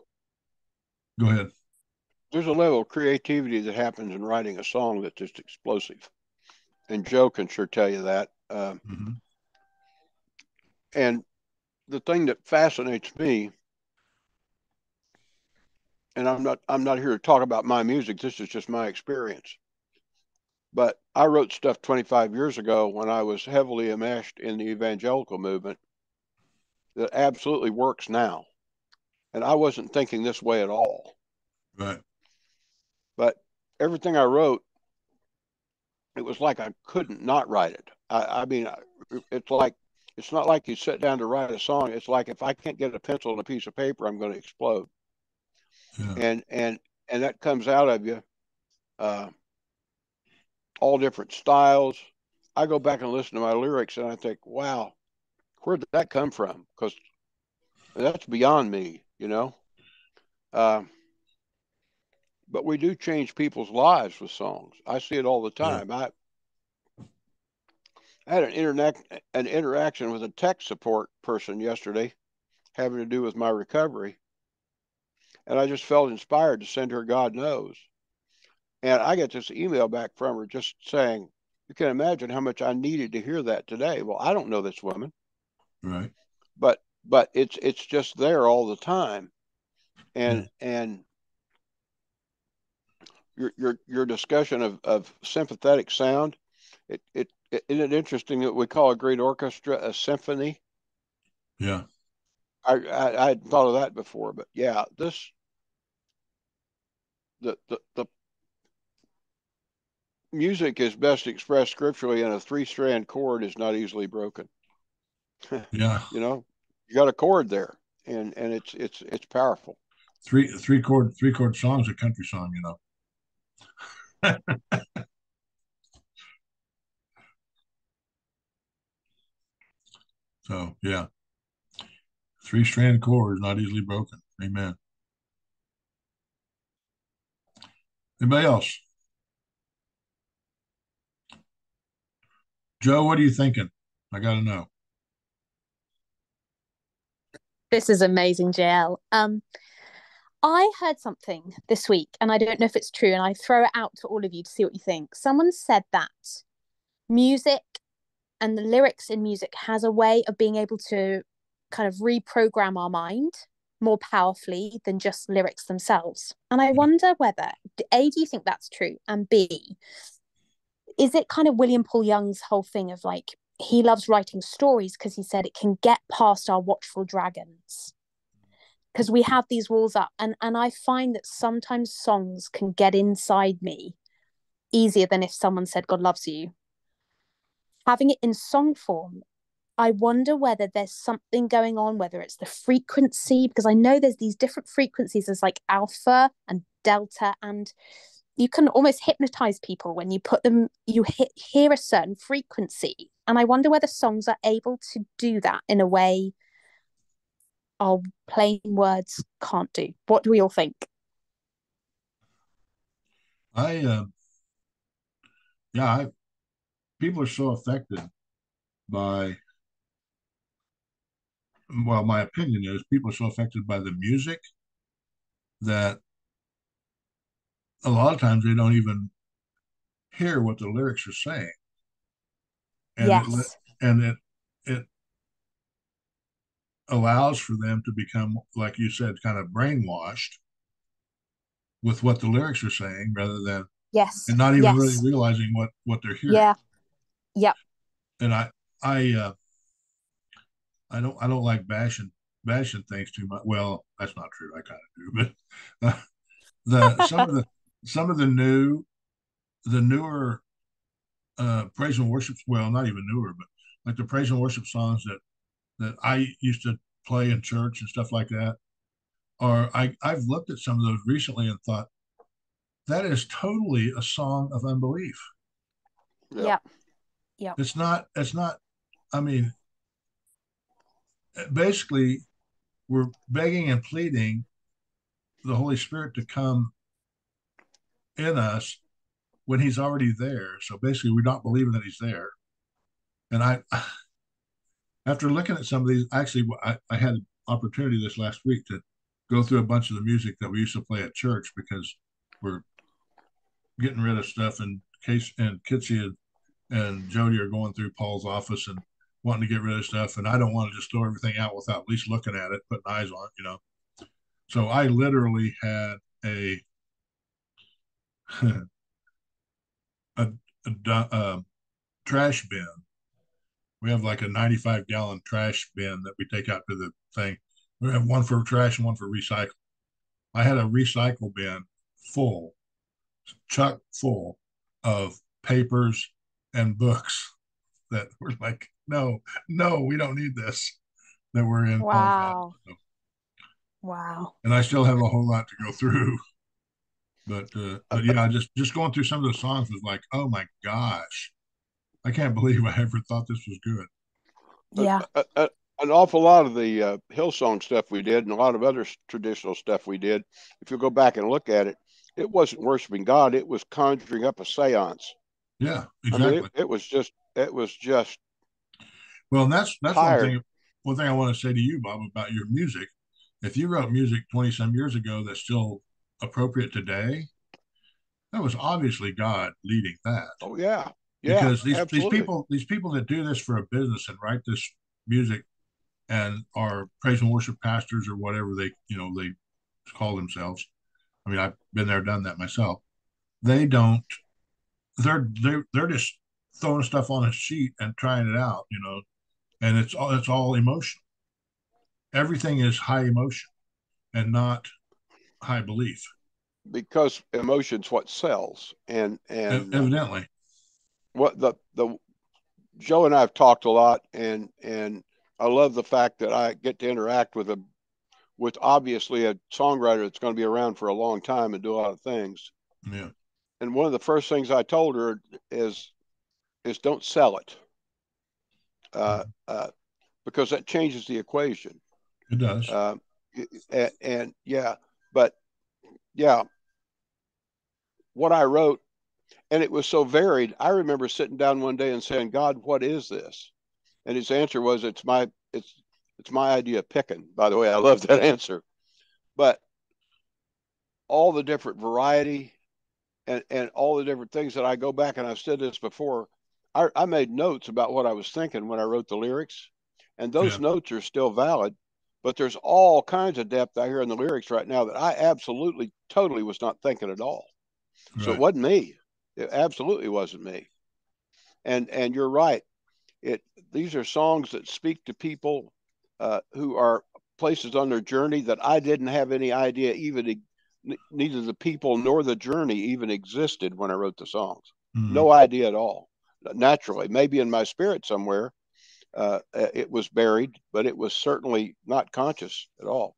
Go ahead. there's a level of creativity that happens in writing a song that's just explosive, and Joe can sure tell you that. Mm-hmm. And the thing that fascinates me, and I'm not here to talk about my music. This is just my experience. But I wrote stuff 25 years ago when I was heavily enmeshed in the evangelical movement that absolutely works now. And I wasn't thinking this way at all. Right. But everything I wrote, it was like I couldn't not write it. I mean, it's like, it's not like you sit down to write a song. It's like if I can't get a pencil and a piece of paper, I'm going to explode. Yeah. And that comes out of you, uh, all different styles. I go back and listen to my lyrics and I think, wow, where did that come from? Because that's beyond me, you know. Uh, but we do change people's lives with songs. I see it all the Yeah. time. I had an interaction with a tech support person yesterday having to do with my recovery, and I just felt inspired to send her God knows. And I get this email back from her just saying, "You can imagine how much I needed to hear that today." Well, I don't know this woman, Right. but it's just there all the time, Yeah. and your discussion of sympathetic sound, isn't it interesting that we call a great orchestra a symphony? Yeah. I hadn't thought of that before, but yeah, this the music is best expressed scripturally, and a three-strand chord is not easily broken. Yeah. You know, you got a chord there, and it's powerful. Three chord song's a country song, you know. So yeah, three-strand cord is not easily broken. Amen. Anybody else? Joe, what are you thinking? I got to know. This is amazing, JL. I heard something this week, and I don't know if it's true, and I throw it out to all of you to see what you think. Someone said that music and the lyrics in music has a way of being able to kind of reprogram our mind more powerfully than just lyrics themselves. And I wonder whether, A, do you think that's true? And B, is it kind of William Paul Young's whole thing of like, he loves writing stories because he said it can get past our watchful dragons because we have these walls up, and I find that sometimes songs can get inside me easier than if someone said God loves you. Having it in song form, I wonder whether there's something going on, whether it's the frequency, because I know there's these different frequencies. There's like alpha and delta, and you can almost hypnotize people when you put them, hear a certain frequency. And I wonder whether songs are able to do that in a way our plain words can't do. What do we all think? I yeah, people are so affected by, well, my opinion is people are so affected by the music that a lot of times they don't even hear what the lyrics are saying, and Yes. it allows for them to become, like you said, kind of brainwashed with what the lyrics are saying, rather than, Yes. and not even really Yes. realizing what they're hearing. Yeah. Yep. And I I don't like bashing things too much. Well, that's not true. I kind of do, but the some of the newer praise and worship, well, not even newer, but like the praise and worship songs that I used to play in church and stuff like that. Or I've looked at some of those recently and thought that is totally a song of unbelief. Yeah. Yep. Yep. It's not. I mean, basically, we're begging and pleading the Holy Spirit to come in us when He's already there. So basically, we're not believing that He's there. And after looking at some of these, actually, I had an opportunity this last week to go through a bunch of the music that we used to play at church, because we're getting rid of stuff, and Case and Kitsy and Jody are going through Paul's office and wanting to get rid of stuff, and I don't want to just throw everything out without at least looking at it, putting eyes on it. So I literally had a a, a trash bin. We have like a 95-gallon trash bin that we take out to the thing. We have one for trash and one for recycle. I had a recycle bin full, chock full of papers and books that were like, no, we don't need this. That were in Paul's office. Wow. Wow. And I still have a whole lot to go through. But yeah, just going through some of the songs was like, oh my gosh, I can't believe I ever thought this was good. Yeah. An awful lot of the Hillsong stuff we did and a lot of other traditional stuff we did, if you go back and look at it, it wasn't worshiping God. It was conjuring up a seance. Yeah, exactly. I mean, it was just well, and that's tired. one thing I want to say to you, Bob, about your music. If you wrote music 20 some years ago that's still appropriate today, that was obviously God leading that. Oh yeah. Because these absolutely. people that do this for a business and write this music and are praise and worship pastors or whatever they call themselves. I mean, I've been there, done that myself. They don't. They're just throwing stuff on a sheet and trying it out, and it's all emotional. Everything is high emotion and not high belief. Because emotion's what sells, and evidently, what the Joe and I have talked a lot, and I love the fact that I get to interact with obviously a songwriter that's going to be around for a long time and do a lot of things. Yeah. And one of the first things I told her is don't sell it, because that changes the equation. It does. And yeah, but yeah, what I wrote, and it was so varied. I remember sitting down one day and saying, God, what is this? And his answer was, it's my idea of picking. By the way, I love that answer. But all the different variety and all the different things that I go back, and I've said this before, I made notes about what I was thinking when I wrote the lyrics, and those notes are still valid. But there's all kinds of depth I hear in the lyrics right now that I absolutely, totally was not thinking at all. Right. So it wasn't me. It absolutely wasn't me. And you're right. These are songs that speak to people who are places on their journey that I didn't have any idea even neither the people nor the journey even existed when I wrote the songs. Mm-hmm. No idea at all. Naturally, maybe in my spirit somewhere, it was buried, but it was certainly not conscious at all.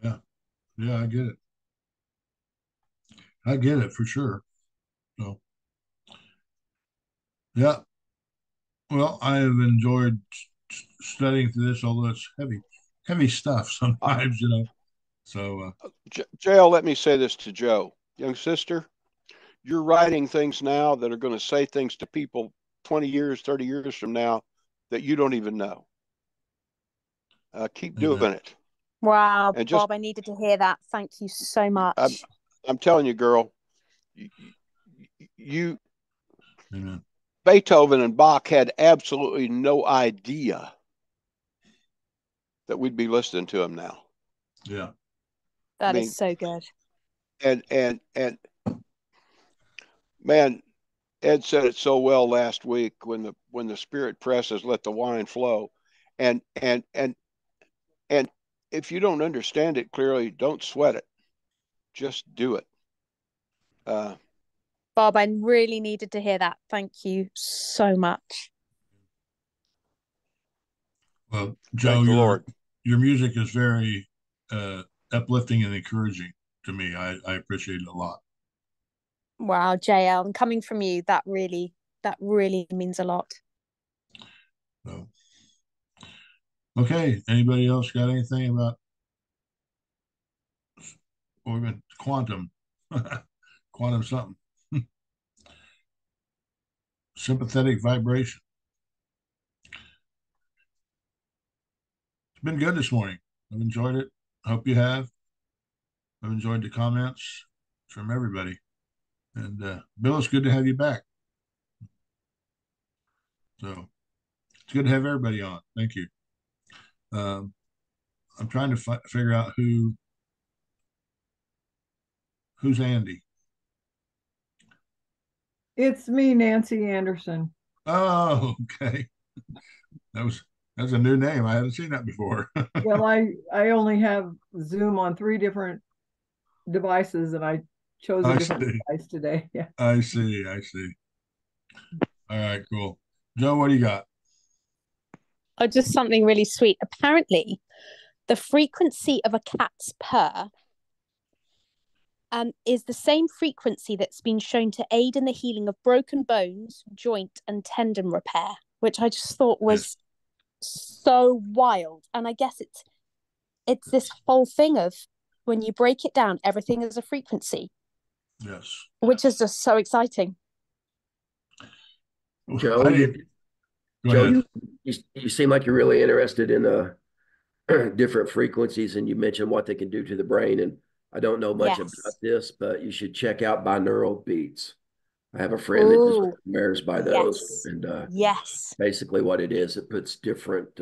Yeah, I get it. I get it for sure. So, yeah. Well, I have enjoyed studying through this, although it's heavy stuff sometimes, So, JL, let me say this to Joe, young sister. You're writing things now that are going to say things to people 20 years, 30 years from now that you don't even know. Keep doing it. Wow, Bob, I needed to hear that. Thank you so much. I'm telling you, girl, you Amen. Beethoven and Bach had absolutely no idea that we'd be listening to them now. Yeah. That is so good. And man, Ed said it so well last week when the spirit presses, let the wine flow. And if you don't understand it clearly, don't sweat it. Just do it. Bob, I really needed to hear that. Thank you so much. Well, Joe, your music is very uplifting and encouraging to me. I appreciate it a lot. Wow, JL, and coming from you, that really means a lot. So, okay, anybody else got anything about even quantum something? Sympathetic vibration. It's been good this morning. I've enjoyed it. I hope you have. I've enjoyed the comments from everybody. And Bill, it's good to have you back. So it's good to have everybody on. Thank you. I'm trying to figure out who's Andy. It's me, Nancy Anderson. Oh, okay. That's a new name. I haven't seen that before. Well, I only have Zoom on 3 different devices, and I chose a different device today. Yeah. I see. All right, cool. Joe, what do you got? Oh, just something really sweet. Apparently, the frequency of a cat's purr is the same frequency that's been shown to aid in the healing of broken bones, joint, and tendon repair, which I just thought was so wild. And I guess it's this whole thing of when you break it down, everything is a frequency. Yes. Which is just so exciting. Joe, you seem like you're really interested in different frequencies, and you mentioned what they can do to the brain. And I don't know much about this, but you should check out binaural beats. I have a friend that just swears by those. And basically what it is, it puts different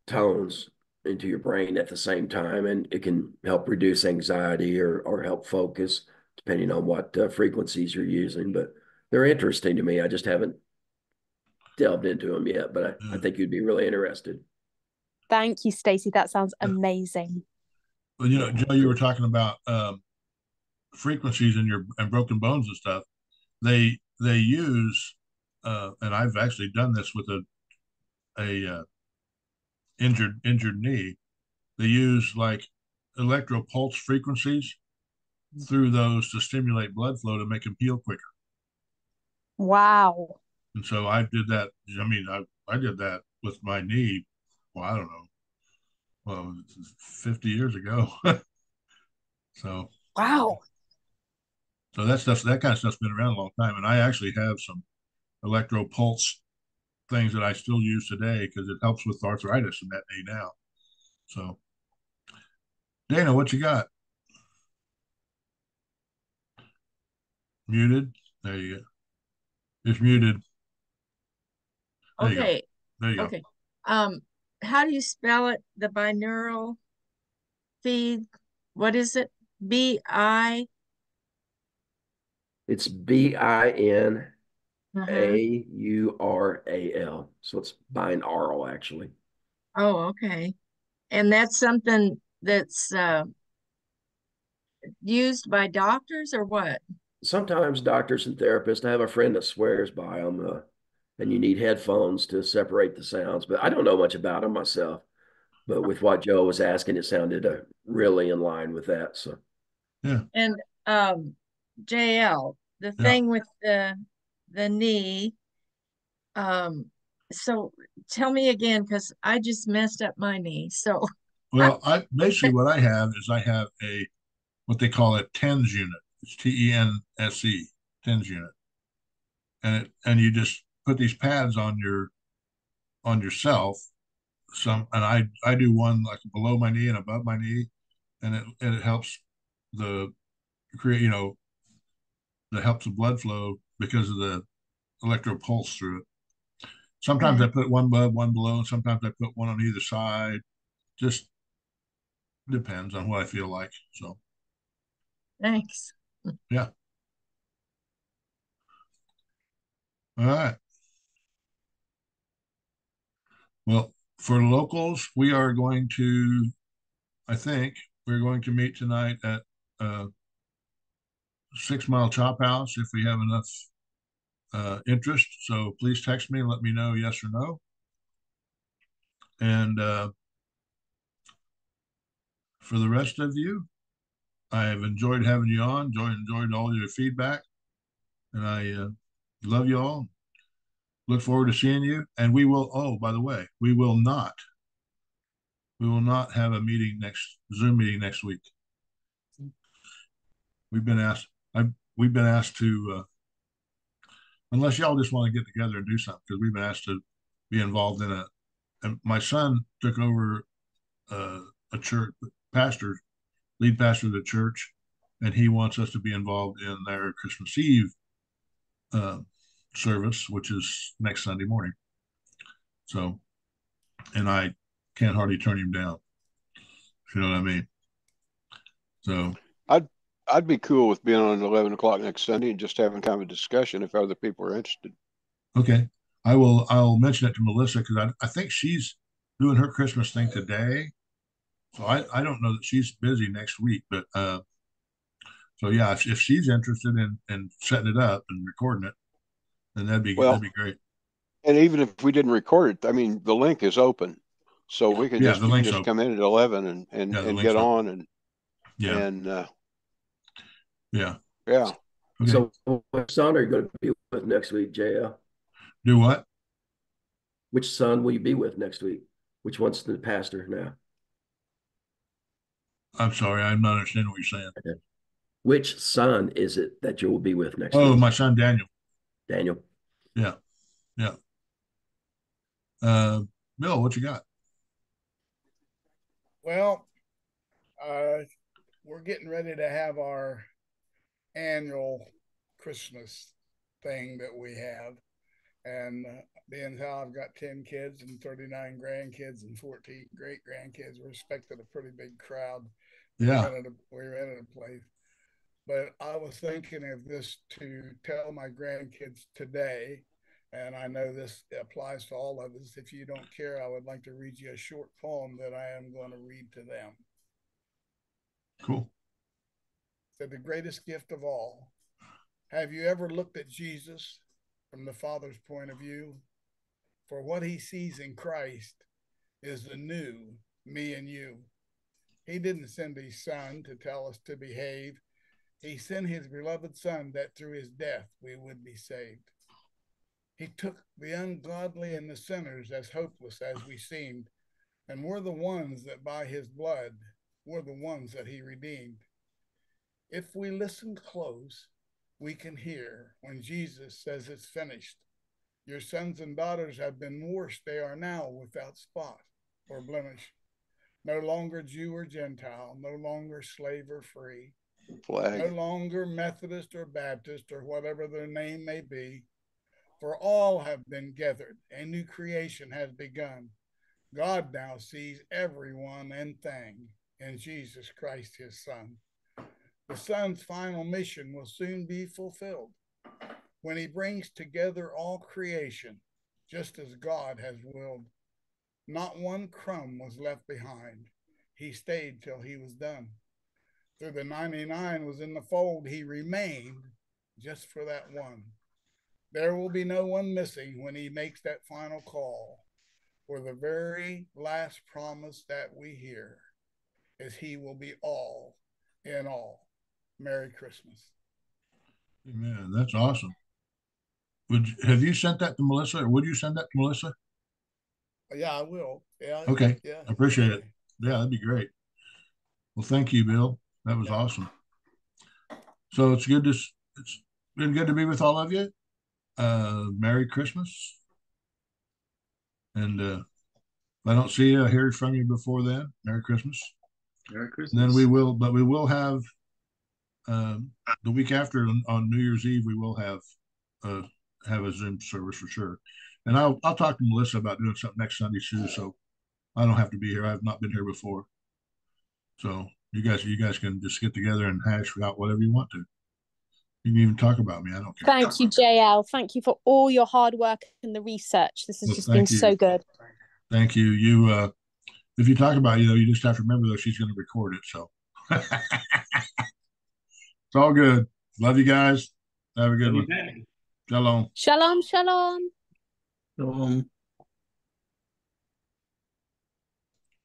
tones into your brain at the same time, and it can help reduce anxiety or help focus, depending on what frequencies you're using. But they're interesting to me. I just haven't delved into them yet, but I think you'd be really interested. Thank you, Stacey. That sounds amazing. Well, Joe, you were talking about frequencies and broken bones and stuff. They use, and I've actually done this with a injured knee. They use like electro pulse frequencies through those to stimulate blood flow to make them heal quicker. Wow. And so I did that. I mean, I did that with my knee. Well, I don't know. Well, 50 years ago. So. Wow. So that kind of stuff's been around a long time. And I actually have some electro pulse things that I still use today because it helps with arthritis in that knee now. So, Dana, what you got? Muted. There you go. It's muted. There you go. There you go. How do you spell it? The binaural feed. What is it? B-I? It's B-I-N-A-U-R-A-L. So it's binaural, actually. Oh, okay. And that's something that's used by doctors or what? Sometimes doctors and therapists. I have a friend that swears by them, and you need headphones to separate the sounds. But I don't know much about them myself. But with what Joe was asking, it sounded really in line with that. So, yeah. And JL, the thing with the knee. So tell me again, because I just messed up my knee. So, well, basically what I have is what they call a TENS unit. It's TENSE, TENS unit, and you just put these pads on yourself. And I do one like below my knee and above my knee, and it helps that helps the blood flow because of the electro pulse through it. Sometimes I put one above, one below, and sometimes I put one on either side. Just depends on what I feel like. So, thanks. Yeah. All right. Well, for locals, I think we're going to meet tonight at 6 Mile Chop House if we have enough interest. So please text me and let me know yes or no. And for the rest of you, I have enjoyed having you on, enjoyed all your feedback, and I love you all. Look forward to seeing you. And we will, by the way, we will not have a Zoom meeting next week. We've been asked to, unless y'all just want to get together and do something, because we've been asked to be involved in and my son took over a church pastor lead pastor of the church, and he wants us to be involved in their Christmas Eve service, which is next Sunday morning. So, and I can't hardly turn him down. You know what I mean? So I'd be cool with being on at 11 o'clock next Sunday and just having kind of a discussion if other people are interested. Okay. I'll mention it to Melissa because I think she's doing her Christmas thing today. So I don't know that she's busy next week, but so yeah, if she's interested in setting it up and recording it, then that'd be great. And even if we didn't record it, I mean, the link is open, so we can just come in at 11 and get on and yeah. Okay. So which son are you going to be with next week, JL? Do what? Which son will you be with next week? Which one's the pastor now? I'm sorry, I'm not understanding what you're saying. Okay. Which son is it that you will be with next week? Oh, my son Daniel. Daniel. Yeah. Bill, what you got? Well, we're getting ready to have our annual Christmas thing that we have. And being how I've got 10 kids and 39 grandkids and 14 great grandkids, we're expecting a pretty big crowd. Yeah. We rented a place. But I was thinking of this to tell my grandkids today, and I know this applies to all of us. If you don't care, I would like to read you a short poem that I am going to read to them. Cool. So, the greatest gift of all. Have you ever looked at Jesus from the Father's point of view? For what he sees in Christ is the new me and you. He didn't send his son to tell us to behave. He sent his beloved son that through his death we would be saved. He took the ungodly and the sinners as hopeless as we seemed, and we're the ones that by his blood, we're the ones that he redeemed. If we listen close, we can hear when Jesus says it's finished. Your sons and daughters have been washed. They are now without spot or blemish. No longer Jew or Gentile, no longer slave or free. Flag. No longer Methodist or Baptist or whatever their name may be, for all have been gathered. A new creation has begun. God now sees everyone and thing in Jesus Christ, his son. The son's final mission will soon be fulfilled when he brings together all creation, just as God has willed. Not one crumb was left behind. He stayed till he was done. Through the 99 was in the fold, he remained just for that one. There will be no one missing when he makes that final call. For the very last promise that we hear is he will be all in all. Merry Christmas. Amen. That's awesome. Have you sent that to Melissa, or would you send that to Melissa? Yeah, I will. Yeah. Okay. Yeah. I appreciate it. Yeah, that'd be great. Well, thank you, Bill. That was awesome. So it's been good to be with all of you. Merry Christmas. And if I don't see you, hear from you before then, Merry Christmas. Merry Christmas. And then we will have the week after on New Year's Eve, we will have a Zoom service for sure. And I'll talk to Melissa about doing something next Sunday too, so I don't have to be here. I've not been here before. So you guys can just get together and hash out whatever you want to. You can even talk about me. I don't care. Thank you, JL. Thank you for all your hard work and the research. This has just been so good. Thank you. You if you talk about you just have to remember though she's going to record it. So it's all good. Love you guys. Have a good one. Shalom. Shalom, shalom. Shalom.